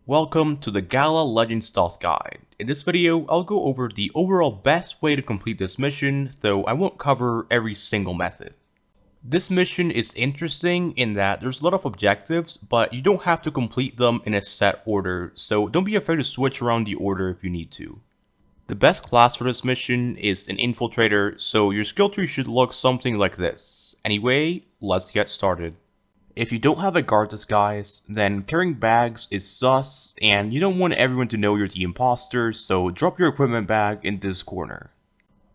Welcome to the Gala Legend Stealth Guide. In this video, I'll go over the overall best way to complete this mission, though I won't cover every single method. This mission is interesting in that there's a lot of objectives, but you don't have to complete them in a set order, so don't be afraid to switch around the order if you need to. The best class for this mission is an infiltrator, so your skill tree should look something like this. Anyway, let's get started. If you don't have a guard disguise, then carrying bags is sus, and you don't want everyone to know you're the imposter, so drop your equipment bag in this corner.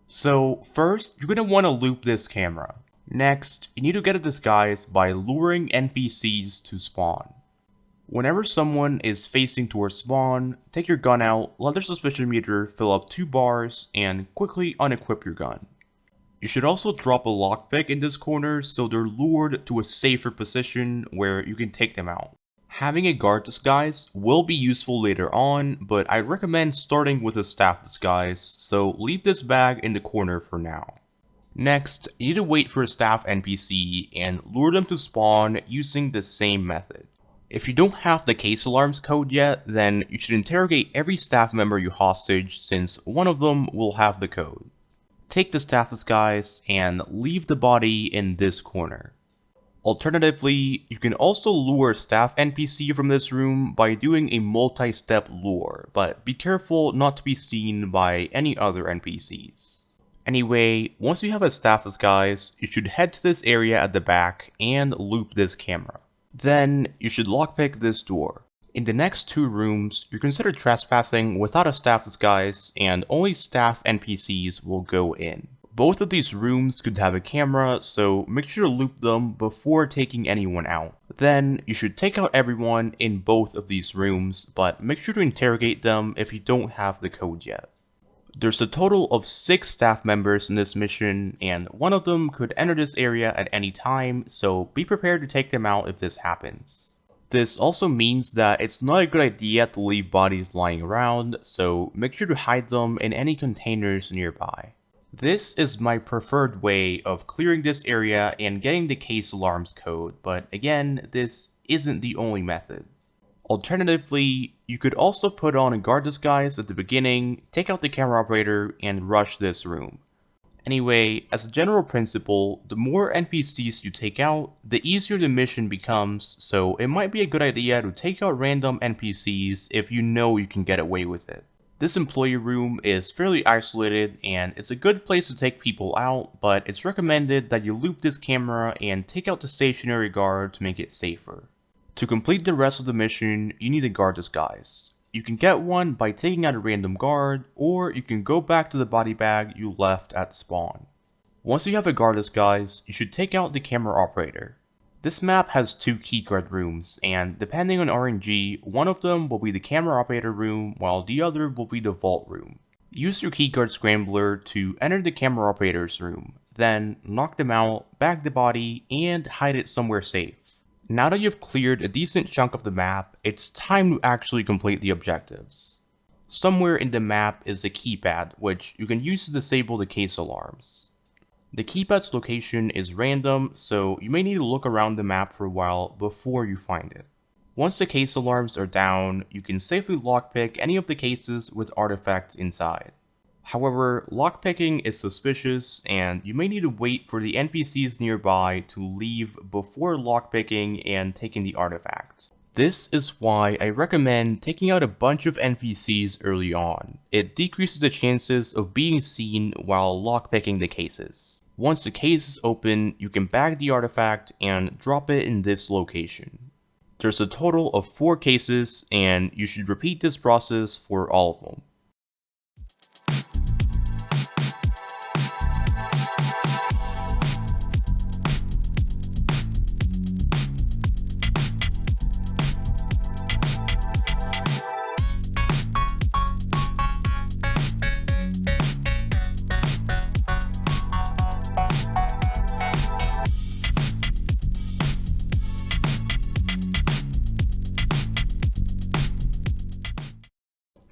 So first, you're going to want to loop this camera. Next, you need to get a disguise by luring NPCs to spawn. Whenever someone is facing towards spawn, take your gun out, let their suspicion meter fill up 2 bars, and quickly unequip your gun. You should also drop a lockpick in this corner so they're lured to a safer position where you can take them out. Having a guard disguise will be useful later on, but I recommend starting with a staff disguise, so leave this bag in the corner for now. Next, you need to wait for a staff NPC and lure them to spawn using the same method. If you don't have the case alarms code yet, then you should interrogate every staff member you hostage since one of them will have the code. Take the staff disguise and leave the body in this corner. Alternatively, you can also lure staff NPC from this room by doing a multi-step lure, but be careful not to be seen by any other NPCs. Anyway, once you have a staff disguise, you should head to this area at the back and loop this camera. Then, you should lockpick this door. In the next 2 rooms, you're considered trespassing without a staff disguise, and only staff NPCs will go in. Both of these rooms could have a camera, so make sure to loop them before taking anyone out. Then, you should take out everyone in both of these rooms, but make sure to interrogate them if you don't have the code yet. There's a total of 6 staff members in this mission, and one of them could enter this area at any time, so be prepared to take them out if this happens. This also means that it's not a good idea to leave bodies lying around, so make sure to hide them in any containers nearby. This is my preferred way of clearing this area and getting the case alarms code, but again, this isn't the only method. Alternatively, you could also put on a guard disguise at the beginning, take out the camera operator, and rush this room. Anyway, as a general principle, the more NPCs you take out, the easier the mission becomes, so it might be a good idea to take out random NPCs if you know you can get away with it. This employee room is fairly isolated and it's a good place to take people out, but it's recommended that you loop this camera and take out the stationary guard to make it safer. To complete the rest of the mission, you need a guard disguise. You can get one by taking out a random guard, or you can go back to the body bag you left at spawn. Once you have a guard disguise, you should take out the camera operator. This map has 2 keyguard rooms, and depending on RNG, one of them will be the camera operator room, while the other will be the vault room. Use your keyguard scrambler to enter the camera operator's room, then knock them out, bag the body, and hide it somewhere safe. Now that you've cleared a decent chunk of the map, it's time to actually complete the objectives. Somewhere in the map is a keypad, which you can use to disable the case alarms. The keypad's location is random, so you may need to look around the map for a while before you find it. Once the case alarms are down, you can safely lockpick any of the cases with artifacts inside. However, lockpicking is suspicious, and you may need to wait for the NPCs nearby to leave before lockpicking and taking the artifact. This is why I recommend taking out a bunch of NPCs early on. It decreases the chances of being seen while lockpicking the cases. Once the case is open, you can bag the artifact and drop it in this location. There's a total of 4 cases, and you should repeat this process for all of them.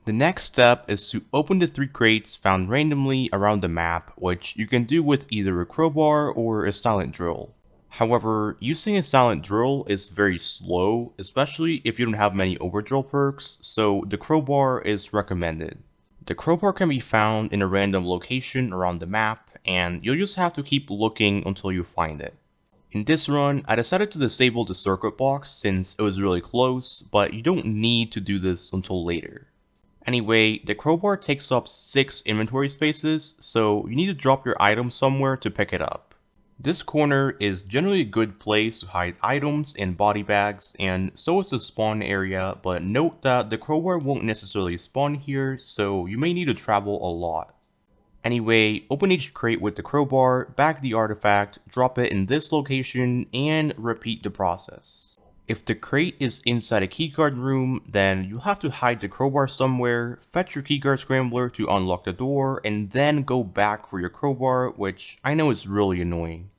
The next step is to open the 3 crates found randomly around the map, which you can do with either a crowbar or a silent drill. However, using a silent drill is very slow, especially if you don't have many overdrill perks, so the crowbar is recommended. The crowbar can be found in a random location around the map, and you'll just have to keep looking until you find it. In this run, I decided to disable the circuit box since it was really close, but you don't need to do this until later. Anyway, the crowbar takes up 6 inventory spaces, so you need to drop your item somewhere to pick it up. This corner is generally a good place to hide items and body bags, and so is the spawn area, but note that the crowbar won't necessarily spawn here, so you may need to travel a lot. Anyway, open each crate with the crowbar, bag the artifact, drop it in this location, and repeat the process. If the crate is inside a keycard room, then you'll have to hide the crowbar somewhere, fetch your keycard scrambler to unlock the door, and then go back for your crowbar, which I know is really annoying.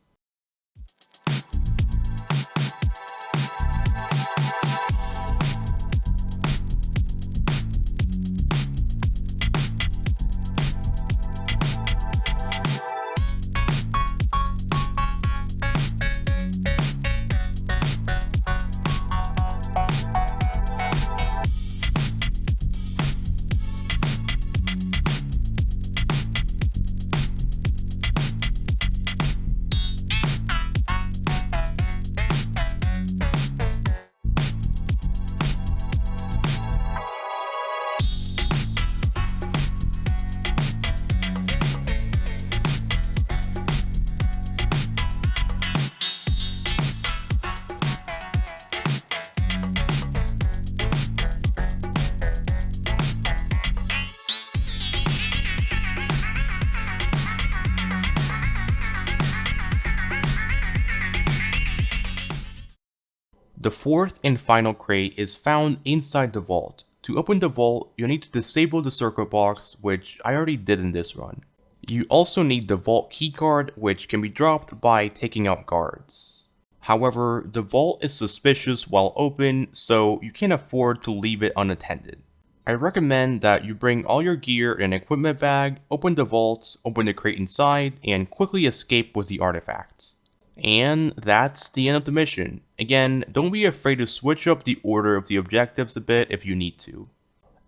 The fourth and final crate is found inside the vault. To open the vault, you'll need to disable the circuit box, which I already did in this run. You also need the vault keycard, which can be dropped by taking out guards. However, the vault is suspicious while open, so you can't afford to leave it unattended. I recommend that you bring all your gear in an equipment bag, open the vault, open the crate inside, and quickly escape with the artifact. And that's the end of the mission. Again, don't be afraid to switch up the order of the objectives a bit if you need to.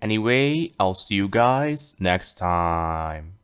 Anyway, I'll see you guys next time.